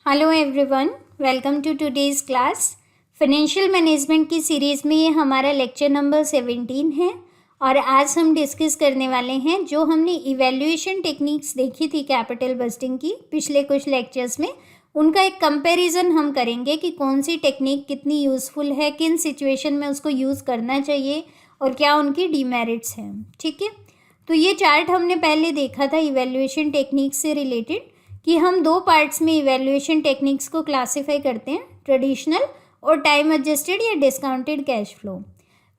Hello everyone, welcome to today's class. Financial management की series में ये हमारा लेक्चर नंबर 17 है और आज हम डिस्कस करने वाले हैं जो हमने इवैल्यूएशन टेक्निक्स देखी थी कैपिटल बस्टिंग की पिछले कुछ लेक्चर्स में, उनका एक कंपैरिजन हम करेंगे कि कौन सी टेक्निक कितनी यूज़फुल है, किन सिचुएशन में उसको यूज़ करना चाहिए और क्या उनकी डीमेरिट्स हैं। ठीक है, तो ये चार्ट हमने पहले देखा था इवैल्यूएशन टेक्निक्स से रिलेटेड कि हम दो पार्ट्स में इवैल्यूएशन टेक्निक्स को क्लासिफाई करते हैं, ट्रेडिशनल और टाइम एडजस्टेड या डिस्काउंटेड कैश फ्लो।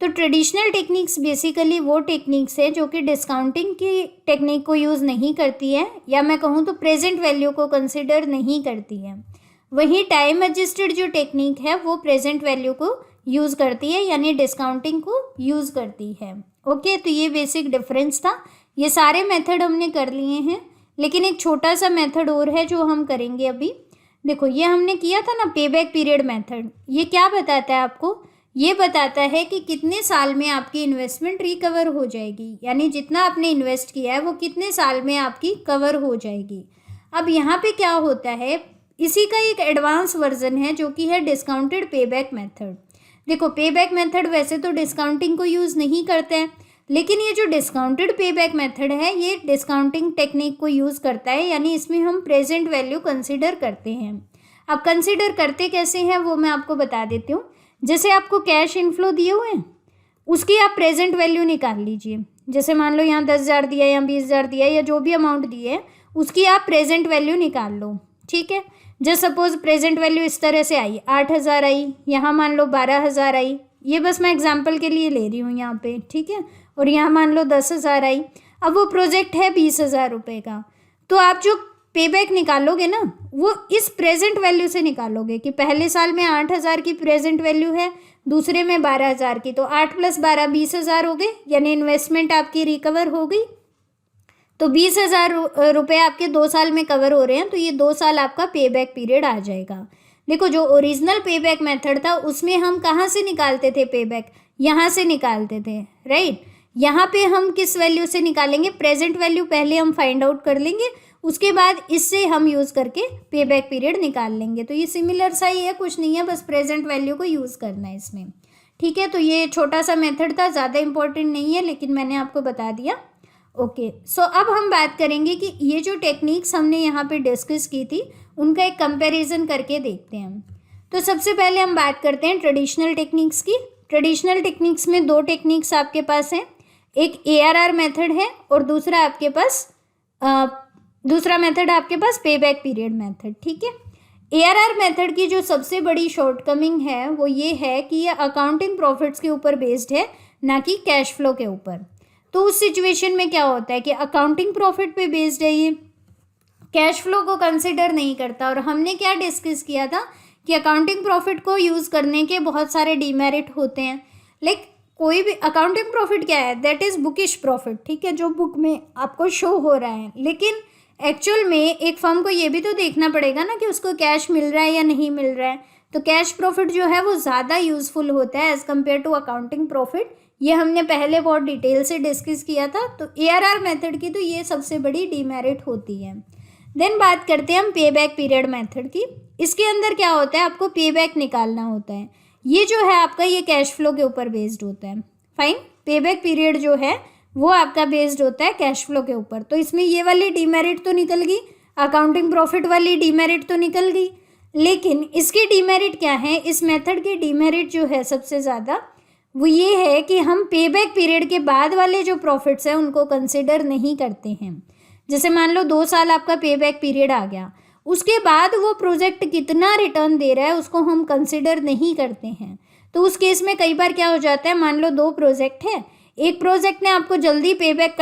तो ट्रेडिशनल टेक्निक्स बेसिकली वो टेक्निक्स है जो कि डिस्काउंटिंग की टेक्निक को यूज़ नहीं करती है, या मैं कहूँ तो प्रेजेंट वैल्यू को कंसिडर नहीं करती है। वहीं टाइम एडजस्टेड जो टेक्निक है वो प्रेजेंट वैल्यू को यूज़ करती है, यानी डिस्काउंटिंग को यूज़ करती है। ओके, तो ये बेसिक डिफरेंस था। ये सारे मेथड हमने कर लिए हैं, लेकिन एक छोटा सा मेथड और है जो हम करेंगे अभी। देखो, ये हमने किया था ना पेबैक पीरियड मेथड। ये क्या बताता है आपको? ये बताता है कि कितने साल में आपकी इन्वेस्टमेंट रिकवर हो जाएगी, यानी जितना आपने इन्वेस्ट किया है वो कितने साल में आपकी कवर हो जाएगी। अब यहाँ पे क्या होता है, इसी का एक एडवांस वर्जन है जो कि है डिस्काउंटेड पेबैक मेथड। देखो, पेबैक मेथड वैसे तो डिस्काउंटिंग को यूज़ नहीं करते हैं, लेकिन ये जो डिस्काउंटेड पेबैक मेथड है ये डिस्काउंटिंग टेक्निक को यूज़ करता है, यानी इसमें हम प्रेजेंट वैल्यू कंसिडर करते हैं। अब कंसिडर करते कैसे हैं वो मैं आपको बता देती हूँ। जैसे आपको कैश इनफ्लो दिए हुए हैं, उसकी आप प्रेजेंट वैल्यू निकाल लीजिए। जैसे मान लो यहाँ 10,000 दिया या 20,000 दिया या जो भी अमाउंट दिए है उसकी आप प्रेजेंट वैल्यू निकाल लो। ठीक है, जैसे सपोज प्रेजेंट वैल्यू इस तरह से आई, 8,000 आई, यहाँ मान लो 12,000 आई। ये बस मैं एग्जाम्पल के लिए ले रही हूँ यहाँ पे, ठीक है। और यहाँ मान लो 10,000 आई। अब वो प्रोजेक्ट है 20,000 रुपये का, तो आप जो पेबैक निकालोगे ना वो इस प्रेजेंट वैल्यू से निकालोगे कि पहले साल में 8,000 की प्रेजेंट वैल्यू है, दूसरे में 12,000 की, तो 8 + 12 20,000 हो गए, यानी इन्वेस्टमेंट आपकी रिकवर हो गई। तो 20,000 रुपये आपके 2 साल में कवर हो रहे हैं, तो ये 2 साल आपका पेबैक पीरियड आ जाएगा। देखो, जो ओरिजिनल पेबैक मेथड था उसमें हम कहाँ से निकालते थे पेबैक? यहाँ से निकालते थे, राइट। यहाँ पे हम किस वैल्यू से निकालेंगे? प्रेजेंट वैल्यू पहले हम फाइंड आउट कर लेंगे, उसके बाद इससे हम यूज़ करके पेबैक पीरियड निकाल लेंगे। तो ये सिमिलर सा ही है, कुछ नहीं है, बस प्रेजेंट वैल्यू को यूज़ करना है इसमें। ठीक है, तो ये छोटा सा मेथड था, ज़्यादा इंपॉर्टेंट नहीं है, लेकिन मैंने आपको बता दिया। ओके, सो अब हम बात करेंगे कि ये जो टेक्निक्स हमने यहाँ पे डिस्कस की थी उनका एक कंपैरिजन करके देखते हैं। तो सबसे पहले हम बात करते हैं ट्रेडिशनल टेक्निक्स की। ट्रेडिशनल टेक्निक्स में दो टेक्निक्स आपके पास हैं, एक ARR मेथड है और दूसरा मेथड आपके पास पेबैक पीरियड मेथड। ठीक है, ARR मेथड की जो सबसे बड़ी शॉर्टकमिंग है वो ये है कि ये अकाउंटिंग प्रॉफिट्स के ऊपर बेस्ड है, ना कि कैश फ्लो के ऊपर। तो उस सिचुएशन में क्या होता है कि अकाउंटिंग प्रॉफिट पे बेस्ड है, ये कैश फ्लो को कंसिडर नहीं करता। और हमने क्या डिस्कस किया था कि अकाउंटिंग प्रॉफिट को यूज़ करने के बहुत सारे डीमेरिट होते हैं। लाइक कोई भी अकाउंटिंग प्रॉफिट क्या है? दैट इज़ बुकिश प्रॉफिट, ठीक है, जो बुक में आपको शो हो रहा है। लेकिन एक्चुअल में एक फर्म को ये भी तो देखना पड़ेगा ना कि उसको कैश मिल रहा है या नहीं मिल रहा है। तो कैश प्रॉफिट जो है वो ज़्यादा यूज़फुल होता है as compare to accounting profit. ये हमने पहले बहुत डिटेल से डिस्कस किया था। तो ARR मेथड की तो ये सबसे बड़ी डीमेरिट होती है। देन बात करते हैं हम पेबैक पीरियड मेथड की। इसके अंदर क्या होता है, आपको पेबैक निकालना होता है। ये जो है आपका ये कैश फ्लो के ऊपर बेस्ड होता है। फाइन, पेबैक पीरियड जो है वो आपका बेस्ड होता है कैश फ्लो के ऊपर। तो इसमें ये वाली डीमेरिट तो निकल गई, अकाउंटिंग प्रॉफिट वाली डीमेरिट तो निकल गई। लेकिन इसकी डीमेरिट क्या है? इस मेथड की डीमेरिट जो है सबसे ज़्यादा वो ये है कि हम पेबैक पीरियड के बाद वाले जो प्रॉफिट्स हैं उनको कंसिडर नहीं करते हैं। जैसे मान लो 2 साल आपका पेबैक पीरियड आ गया, उसके बाद वो प्रोजेक्ट कितना रिटर्न दे रहा है उसको हम कंसिडर नहीं करते हैं। तो उस केस में कई बार क्या हो जाता है, मान लो 2 प्रोजेक्ट है, एक प्रोजेक्ट ने आपको जल्दी पेबैक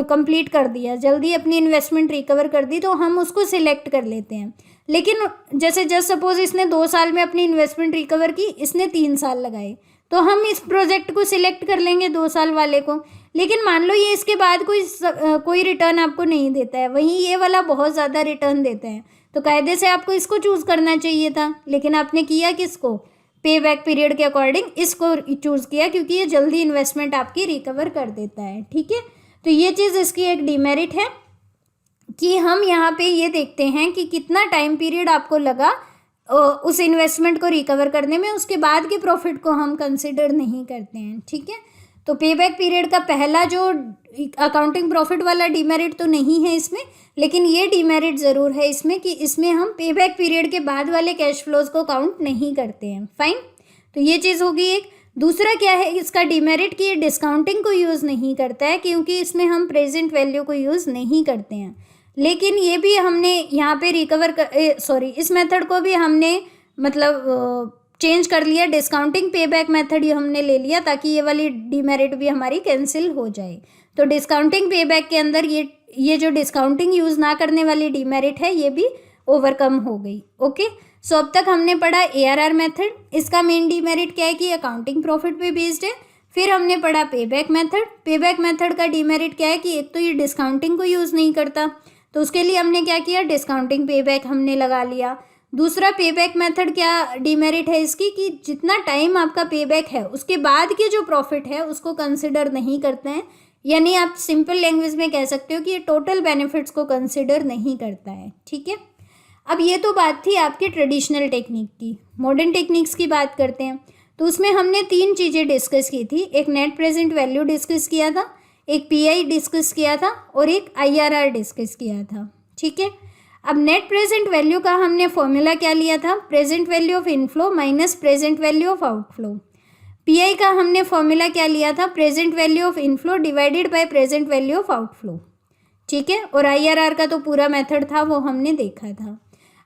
कंप्लीट कर दिया, जल्दी अपनी इन्वेस्टमेंट रिकवर कर दी, तो हम उसको सिलेक्ट कर लेते हैं। लेकिन जैसे जस्ट सपोज इसने 2 साल में अपनी इन्वेस्टमेंट रिकवर की, इसने 3 साल लगाए, तो हम इस प्रोजेक्ट को सिलेक्ट कर लेंगे 2 साल वाले को। लेकिन मान लो ये इसके बाद कोई रिटर्न आपको नहीं देता है, वहीं ये वाला बहुत ज़्यादा रिटर्न देता है, तो कायदे से आपको इसको चूज़ करना चाहिए था। लेकिन आपने किया किसको? पेबैक पीरियड के अकॉर्डिंग इसको चूज़ किया, क्योंकि ये जल्दी इन्वेस्टमेंट आपकी रिकवर कर देता है। ठीक है, तो ये चीज़ इसकी एक डीमेरिट है। कि हम यहाँ पे ये देखते हैं कि कितना टाइम पीरियड आपको लगा उस इन्वेस्टमेंट को रिकवर करने में, उसके बाद के प्रॉफिट को हम कंसिडर नहीं करते हैं, ठीक है। तो पेबैक पीरियड का पहला जो अकाउंटिंग प्रॉफिट वाला डीमेरिट तो नहीं है इसमें, लेकिन ये डीमेरिट ज़रूर है इसमें कि इसमें हम पेबैक पीरियड के बाद वाले कैश फ्लोज को काउंट नहीं करते हैं। फाइन, तो ये चीज़ होगी एक। दूसरा क्या है इसका डीमेरिट कि ये डिस्काउंटिंग को यूज़ नहीं करता है, क्योंकि इसमें हम प्रेजेंट वैल्यू को यूज़ नहीं करते हैं। लेकिन ये भी हमने यहाँ पे इस मेथड को भी हमने मतलब चेंज कर लिया, डिस्काउंटिंग पेबैक मेथड ये हमने ले लिया ताकि ये वाली डीमेरिट भी हमारी कैंसिल हो जाए। तो डिस्काउंटिंग पेबैक के अंदर ये जो डिस्काउंटिंग यूज़ ना करने वाली डीमेरिट है ये भी ओवरकम हो गई। ओके, सो अब तक हमने पढ़ा ARR मेथड, इसका मेन डीमेरिट क्या है कि अकाउंटिंग प्रॉफिट पे बेस्ड है। फिर हमने पढ़ा पेबैक मेथड, पेबैक मेथड का डीमेरिट क्या है कि एक तो ये डिस्काउंटिंग को यूज़ नहीं करता, तो उसके लिए हमने क्या किया, डिस्काउंटिंग पेबैक हमने लगा लिया। दूसरा पेबैक मेथड क्या डीमेरिट है इसकी कि जितना टाइम आपका पेबैक है उसके बाद के जो प्रॉफिट है उसको कंसिडर नहीं करते हैं, यानी आप सिंपल लैंग्वेज में कह सकते हो कि ये टोटल बेनिफिट्स को कंसिडर नहीं करता है, ठीक है। अब ये तो बात थी आपकी ट्रेडिशनल टेक्निक की। मॉडर्न टेक्निक्स की बात करते हैं तो उसमें हमने 3 चीज़ें डिस्कस की थी। एक नेट प्रेजेंट वैल्यू डिस्कस किया था, एक PI डिस्कस किया था और एक IRR डिस्कस किया था, ठीक है। अब नेट प्रेजेंट वैल्यू का हमने फॉर्मूला क्या लिया था, present value of inflow minus present value of outflow. PI का हमने फॉर्मूला क्या लिया था, present value of inflow divided by present value of outflow, ठीक है। और IRR का तो पूरा मेथड था वो हमने देखा था।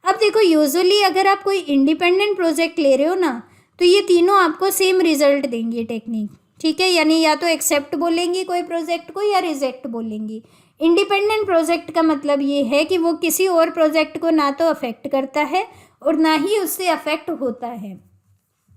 अब देखो यूजुअली अगर आप कोई इंडिपेंडेंट प्रोजेक्ट ले रहे हो ना तो ये तीनों आपको सेम रिजल्ट देंगी टेक्निक, ठीक है। यानी या तो एक्सेप्ट बोलेंगी कोई प्रोजेक्ट को या रिजेक्ट बोलेंगी। इंडिपेंडेंट प्रोजेक्ट का मतलब ये है कि वो किसी और प्रोजेक्ट को ना तो अफेक्ट करता है और ना ही उससे अफेक्ट होता है।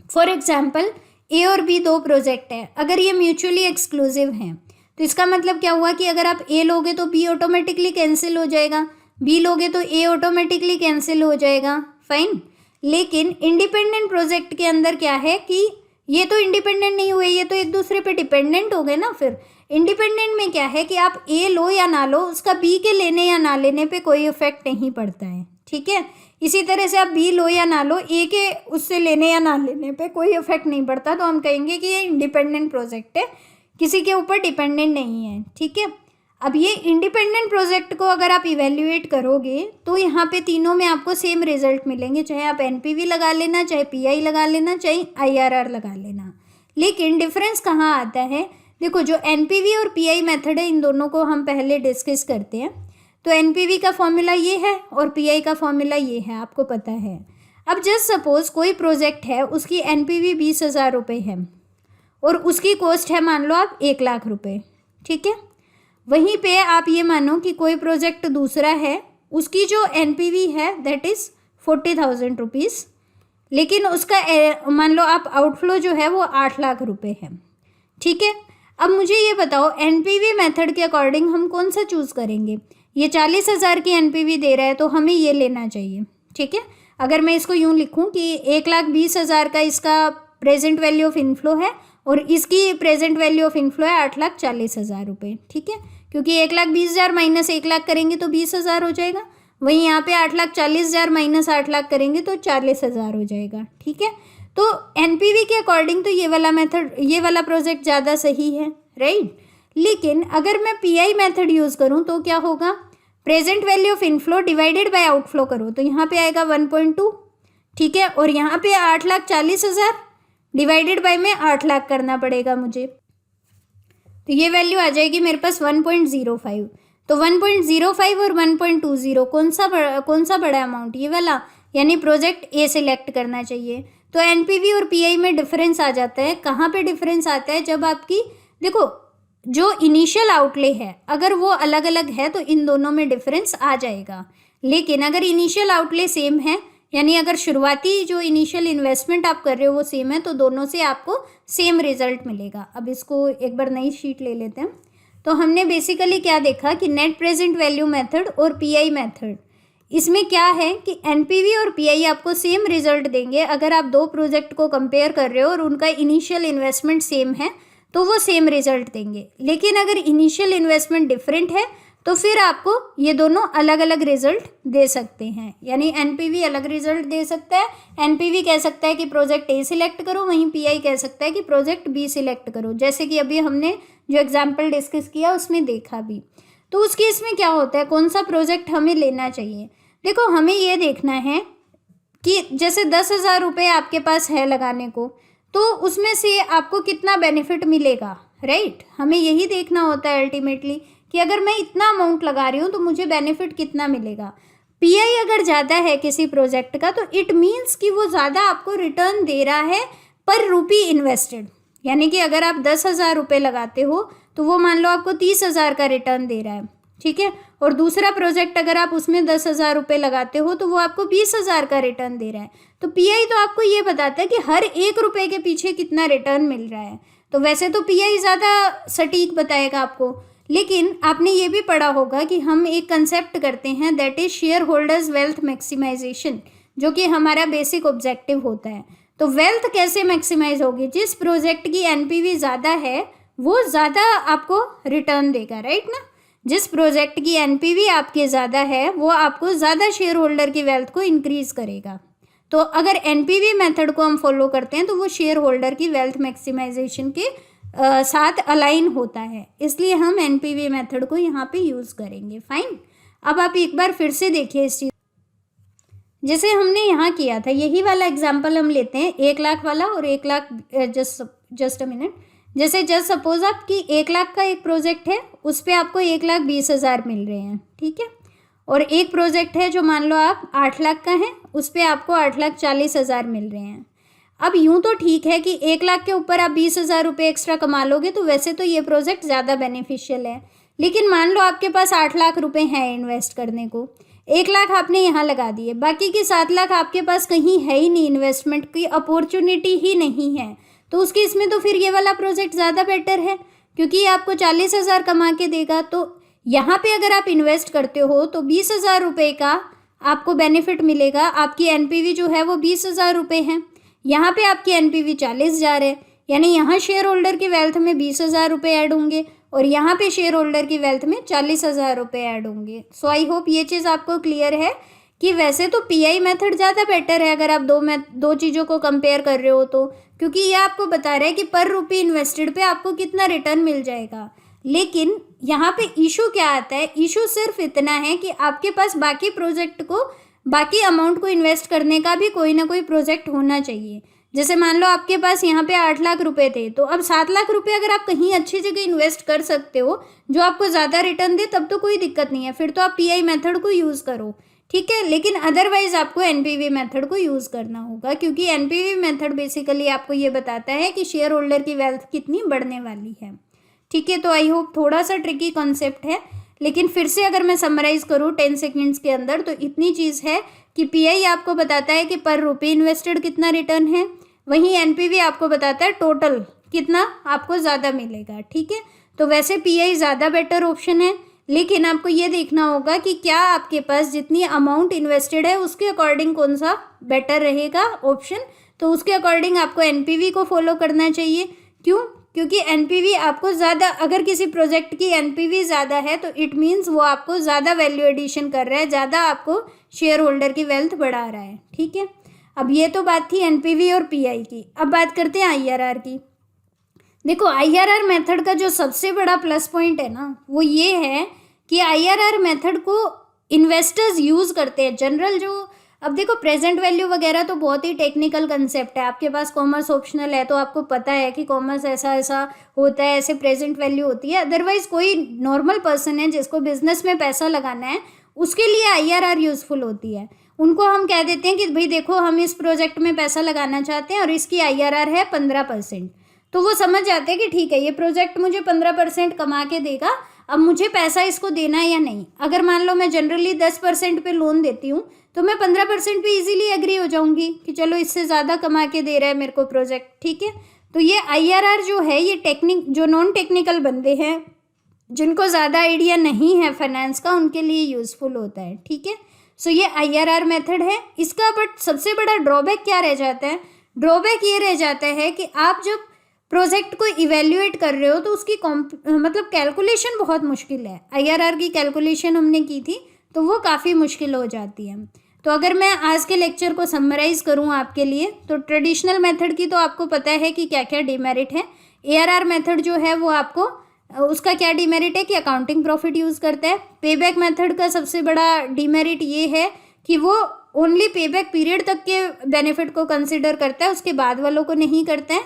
फॉर एग्जाम्पल A और B 2 प्रोजेक्ट है, अगर ये म्यूचुअली एक्सक्लूसिव हैं तो इसका मतलब क्या हुआ कि अगर आप A लोगे तो B ऑटोमेटिकली कैंसिल हो जाएगा, B लोगे तो A ऑटोमेटिकली कैंसिल हो जाएगा। फाइन, लेकिन इंडिपेंडेंट प्रोजेक्ट के अंदर क्या है कि ये तो इंडिपेंडेंट नहीं हुए, ये तो एक दूसरे पे डिपेंडेंट हो गए ना। फिर इंडिपेंडेंट में क्या है कि आप A लो या ना लो उसका B के लेने या ना लेने पे कोई इफेक्ट नहीं पड़ता है, ठीक है। इसी तरह से आप B लो या ना लो A के उससे लेने या ना लेने पे कोई इफेक्ट नहीं पड़ता, तो हम कहेंगे कि ये इंडिपेंडेंट प्रोजेक्ट है, किसी के ऊपर डिपेंडेंट नहीं है, ठीक है। अब ये इंडिपेंडेंट प्रोजेक्ट को अगर आप इवेल्युएट करोगे तो यहाँ पे तीनों में आपको सेम रिजल्ट मिलेंगे, चाहे आप NPV लगा लेना, चाहे PI लगा लेना, चाहे IRR लगा लेना। लेकिन डिफरेंस कहाँ आता है, देखो जो NPV और PI मेथड है इन दोनों को हम पहले डिस्कस करते हैं। तो NPV का फॉर्मूला ये है और PI का फॉर्मूला ये है, आपको पता है। अब जस्ट सपोज कोई प्रोजेक्ट है उसकी NPV 20,000 रुपये है और उसकी कॉस्ट है मान लो आप 1 लाख रुपये, ठीक है। वहीं पे आप ये मानो कि कोई प्रोजेक्ट दूसरा है उसकी जो NPV है दैट इज़ 40,000 रुपीज़, लेकिन उसका मान लो आप आउटफ्लो जो है वो 8 लाख रुपए है, ठीक है। अब मुझे ये बताओ NPV मेथड के अकॉर्डिंग हम कौन सा चूज़ करेंगे। ये 40,000 की NPV दे रहा है तो हमें ये लेना चाहिए, ठीक है। अगर मैं इसको यूँ लिखूँ कि 1,20,000 का इसका प्रेजेंट वैल्यू ऑफ इनफ्लो है और इसकी प्रेजेंट वैल्यू ऑफ इनफ्लो है 8,40,000 रुपये, ठीक है। क्योंकि 1,20,000 माइनस 1 लाख करेंगे तो 20,000 हो जाएगा, वहीं यहाँ पे 8,40,000 माइनस 8 लाख करेंगे तो 40,000 हो जाएगा, ठीक है। तो NPV के अकॉर्डिंग तो ये वाला मेथड, ये वाला प्रोजेक्ट ज़्यादा सही है, राइट। लेकिन अगर मैं PI मेथड यूज़ करूँ तो क्या होगा, present value of inflow divided by outflow करो तो यहाँ पे आएगा 1.2, ठीक है। और यहाँ पे 8,40,000 डिवाइडेड बाय में 8 लाख करना पड़ेगा मुझे, तो ये वैल्यू आ जाएगी मेरे पास 1.05। तो 1.05 और 1.20 कौन सा बड़ा अमाउंट, ये वाला, यानी प्रोजेक्ट A सिलेक्ट करना चाहिए। तो NPV और PI में डिफरेंस आ जाता है। कहाँ पे डिफरेंस आता है, जब आपकी देखो जो इनिशियल आउटले है अगर वो अलग अलग है तो इन दोनों में डिफरेंस आ जाएगा। लेकिन अगर इनिशियल आउटले सेम है, यानी अगर शुरुआती जो इनिशियल इन्वेस्टमेंट आप कर रहे हो वो सेम है, तो दोनों से आपको सेम रिजल्ट मिलेगा। अब इसको एक बार नई शीट ले लेते हैं। तो हमने बेसिकली क्या देखा कि नेट प्रेजेंट वैल्यू मेथड और PI मेथड, इसमें क्या है कि NPV और PI आपको सेम रिजल्ट देंगे अगर आप 2 प्रोजेक्ट को कंपेयर कर रहे हो और उनका इनिशियल इन्वेस्टमेंट सेम है तो वो सेम रिजल्ट देंगे। लेकिन अगर इनिशियल इन्वेस्टमेंट डिफरेंट है तो फिर आपको ये दोनों अलग अलग रिजल्ट दे सकते हैं, यानी एनपीवी अलग रिजल्ट दे सकता है। एनपीवी कह सकता है कि प्रोजेक्ट ए सिलेक्ट करो, वहीं पीआई कह सकता है कि प्रोजेक्ट बी सिलेक्ट करो, जैसे कि अभी हमने जो एग्जाम्पल डिस्कस किया उसमें देखा भी। तो उस केस में क्या होता है, कौन सा प्रोजेक्ट हमें लेना चाहिए। देखो हमें ये देखना है कि जैसे 10,000 रुपये आपके पास है लगाने को, तो उसमें से आपको कितना बेनिफिट मिलेगा, राइट। हमें यही देखना होता है अल्टीमेटली कि अगर मैं इतना अमाउंट लगा रही हूँ तो मुझे बेनिफिट कितना मिलेगा। पीआई अगर ज़्यादा है किसी प्रोजेक्ट का तो इट मीन्स कि वो ज़्यादा आपको रिटर्न दे रहा है पर रुपी इन्वेस्टेड, यानी कि अगर आप 10,000 रुपये लगाते हो तो वो मान लो आपको 30,000 का रिटर्न दे रहा है, ठीक है। और दूसरा प्रोजेक्ट अगर आप उसमें 10,000 रुपये लगाते हो तो वो आपको 20,000 का रिटर्न दे रहा है। तो पीआई तो आपको ये बताता है कि हर 1 रुपये के पीछे कितना रिटर्न मिल रहा है। तो वैसे तो पीआई ज़्यादा सटीक बताएगा आपको, लेकिन आपने ये भी पढ़ा होगा कि हम एक कंसेप्ट करते हैं that is shareholders wealth maximisation, जो कि हमारा बेसिक ऑब्जेक्टिव होता है। तो वेल्थ कैसे मैक्सिमाइज होगी, जिस प्रोजेक्ट की एनपीवी ज़्यादा है वो ज़्यादा आपको रिटर्न देगा, राइट ना। जिस प्रोजेक्ट की एनपीवी आपके ज़्यादा है वो आपको ज़्यादा शेयर होल्डर की वेल्थ को इंक्रीज करेगा। तो अगर एनपीवी मेथड को हम फॉलो करते हैं तो वो शेयर होल्डर की वेल्थ मैक्सिमाइजेशन के साथ अलाइन होता है, इसलिए हम एनपीवी मेथड को यहाँ पे यूज़ करेंगे। फाइन। अब आप एक बार फिर से देखिए इस चीज़, जैसे हमने यहाँ किया था यही वाला एग्जाम्पल हम लेते हैं 1 लाख वाला और 1 लाख, जस्ट अ मिनट। जैसे जस्ट सपोज आप कि 1 लाख का एक प्रोजेक्ट है, उस पर आपको 1,20,000 मिल रहे हैं, ठीक है। और एक प्रोजेक्ट है जो मान लो आप 8 लाख का है, उस पर आपको 8,40,000 मिल रहे हैं। अब यूँ तो ठीक है कि 1 लाख के ऊपर आप 20,000 रुपये एक्स्ट्रा कमा लोगे तो वैसे तो ये प्रोजेक्ट ज़्यादा बेनिफिशियल है, लेकिन मान लो आपके पास 8 लाख रुपए हैं इन्वेस्ट करने को, 1 लाख आपने यहाँ लगा दिए, बाकी के 7 लाख आपके पास कहीं है ही नहीं, इन्वेस्टमेंट की अपॉर्चुनिटी ही नहीं है। तो उस केस में तो फिर ये वाला प्रोजेक्ट ज़्यादा बेटर है, क्योंकि ये आपको 40,000 कमा के देगा। तो यहाँ पे अगर आप इन्वेस्ट करते हो तो 20,000 रुपये का आपको बेनिफिट मिलेगा। आपकी एनपीवी जो है वो 20,000 रुपये है, यहाँ पे आपकी एनपीवी 40,000 है, यानी यहाँ शेयर होल्डर की वेल्थ में 20,000 रुपये ऐड होंगे और यहाँ पे शेयर होल्डर की वेल्थ में 40,000 रुपये ऐड होंगे। सो आई होप ये चीज़ आपको क्लियर है कि वैसे तो पीआई मेथड ज़्यादा बेटर है अगर आप दो चीज़ों को कंपेयर कर रहे हो तो, क्योंकि ये आपको बता रहा है कि पर रुपये इन्वेस्टेड पे आपको कितना रिटर्न मिल जाएगा। लेकिन यहाँ पे इशू क्या आता है, इशू सिर्फ इतना है कि आपके पास बाकी प्रोजेक्ट को, बाकी अमाउंट को इन्वेस्ट करने का भी कोई ना कोई प्रोजेक्ट होना चाहिए। जैसे मान लो आपके पास यहाँ पे 8 लाख रुपए थे, तो अब 7 लाख रुपए अगर आप कहीं अच्छी जगह इन्वेस्ट कर सकते हो जो आपको ज़्यादा रिटर्न दे तब तो कोई दिक्कत नहीं है, फिर तो आप पीआई मेथड को यूज़ करो, ठीक है। लेकिन अदरवाइज आपको एनपीवी मेथड को यूज़ करना होगा, क्योंकि एनपीवी मेथड बेसिकली आपको ये बताता है कि शेयर होल्डर की वेल्थ कितनी बढ़ने वाली है, ठीक है। तो आई होप थोड़ा सा ट्रिकी कॉन्सेप्ट है, लेकिन फिर से अगर मैं समराइज़ करूँ 10 सेकेंड्स के अंदर तो इतनी चीज़ है कि पीआई आपको बताता है कि पर रुपये इन्वेस्टेड कितना रिटर्न है, वहीं एनपीवी आपको बताता है टोटल कितना आपको ज़्यादा मिलेगा, ठीक है। तो वैसे पीआई ज़्यादा बेटर ऑप्शन है, लेकिन आपको ये देखना होगा कि क्या आपके पास जितनी अमाउंट इन्वेस्टेड है उसके अकॉर्डिंग कौन सा बेटर रहेगा ऑप्शन। तो उसके अकॉर्डिंग आपको एनपीवी को फॉलो करना चाहिए। क्यों? क्योंकि एनपीवी आपको ज़्यादा, अगर किसी प्रोजेक्ट की एनपीवी ज़्यादा है तो इट मीन्स वो आपको ज़्यादा वैल्यू एडिशन कर रहा है, ज़्यादा आपको शेयर होल्डर की वेल्थ बढ़ा रहा है, ठीक है। अब ये तो बात थी एनपीवी और पीआई की। अब बात करते हैं आईआरआर की। देखो आईआरआर मेथड का जो सबसे बड़ा प्लस पॉइंट है ना वो ये है कि आईआरआर मेथड को इन्वेस्टर्स यूज़ करते हैं जनरल जो, अब देखो प्रेजेंट वैल्यू वगैरह तो बहुत ही टेक्निकल कंसेप्ट है, आपके पास कॉमर्स ऑप्शनल है तो आपको पता है कि कॉमर्स ऐसा ऐसा होता है, ऐसे प्रेजेंट वैल्यू होती है। अदरवाइज कोई नॉर्मल पर्सन है जिसको बिजनेस में पैसा लगाना है उसके लिए आईआरआर यूज़फुल होती है। उनको हम कह देते हैं कि भाई देखो हम इस प्रोजेक्ट में पैसा लगाना चाहते हैं और इसकी आईआरआर है 15%, तो वो समझ जाते हैं कि ठीक है ये प्रोजेक्ट मुझे 15% कमा के देगा, अब मुझे पैसा इसको देना है या नहीं। अगर मान लो मैं जनरली 10% पे लोन देती हूँ तो मैं 15% पे इजीली एग्री हो जाऊंगी कि चलो इससे ज़्यादा कमा के दे रहा है मेरे को प्रोजेक्ट, ठीक है। तो ये आईआरआर जो है ये जो नॉन टेक्निकल बंदे हैं जिनको ज़्यादा आइडिया नहीं है फाइनेंस का उनके लिए यूज़फुल होता है, ठीक है। सो ये आईआरआर मेथड है इसका। बट सबसे बड़ा ड्रॉबैक क्या रह जाता है, ड्रॉबैक ये रह जाता है कि आप जब प्रोजेक्ट को इवेल्युएट कर रहे हो तो उसकी मतलब कैलकुलेशन बहुत मुश्किल है। IRR की कैलकुलेशन हमने की थी तो वो काफ़ी मुश्किल हो जाती है। तो अगर मैं आज के लेक्चर को समराइज करूँ आपके लिए, तो ट्रेडिशनल मेथड की तो आपको पता है कि क्या क्या डिमेरिट है। ARR मेथड जो है वो आपको उसका क्या डिमेरिट है कि अकाउंटिंग प्रॉफिट यूज़ करता है। पेबैक मेथड का सबसे बड़ा डिमेरिट ये है कि वो ओनली पेबैक पीरियड तक के बेनिफिट को कंसिडर करता है, उसके बाद वालों को नहीं करता है।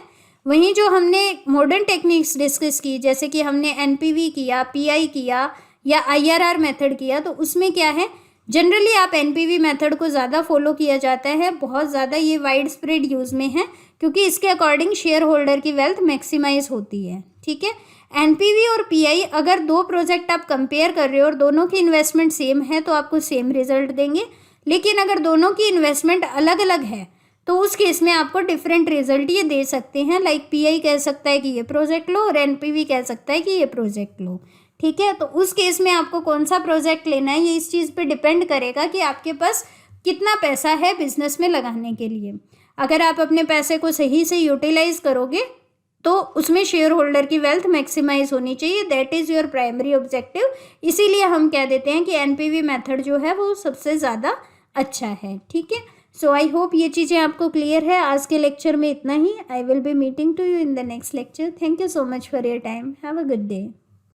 वहीं जो हमने मॉडर्न टेक्निक्स डिस्कस की, जैसे कि हमने NPV किया, PI किया या IRR मेथड किया, तो उसमें क्या है, जनरली आप NPV मेथड को ज़्यादा फॉलो किया जाता है, बहुत ज़्यादा ये वाइड स्प्रेड यूज़ में है, क्योंकि इसके अकॉर्डिंग शेयर होल्डर की वेल्थ मैक्सिमाइज होती है। ठीक है, NPV और PI अगर दो प्रोजेक्ट आप कंपेयर कर रहे हो और दोनों की इन्वेस्टमेंट सेम है तो आपको सेम रिजल्ट देंगे, लेकिन अगर दोनों की इन्वेस्टमेंट अलग अलग है तो उस केस में आपको डिफरेंट रिजल्ट ये दे सकते हैं। लाइक PI कह सकता है कि ये प्रोजेक्ट लो और NPV कह सकता है कि ये प्रोजेक्ट लो। ठीक है, तो उस केस में आपको कौन सा प्रोजेक्ट लेना है ये इस चीज़ पे डिपेंड करेगा कि आपके पास कितना पैसा है बिजनेस में लगाने के लिए। अगर आप अपने पैसे को सही से यूटिलाइज करोगे तो उसमें शेयर होल्डर की वेल्थ मैक्सिमाइज होनी चाहिए, that is your primary objective. इसीलिए हम कह देते हैं कि NPV मेथड जो है वो सबसे ज़्यादा अच्छा है। ठीक है, सो आई होप ये चीज़ें आपको क्लियर है। आज के लेक्चर में इतना ही। I will be meeting to you in the next lecture. Thank you so much for your time. Have a good day.